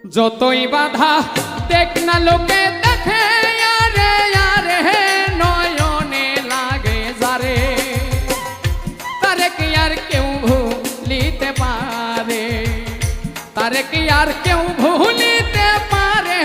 যতই বাধা দেখ না লোকে দেখে আরে আরে নয়নে লাগে যারে তারে কি আর কেউ ভুলিতে পারে তারে কি আর কেউ ভুলিতে পারে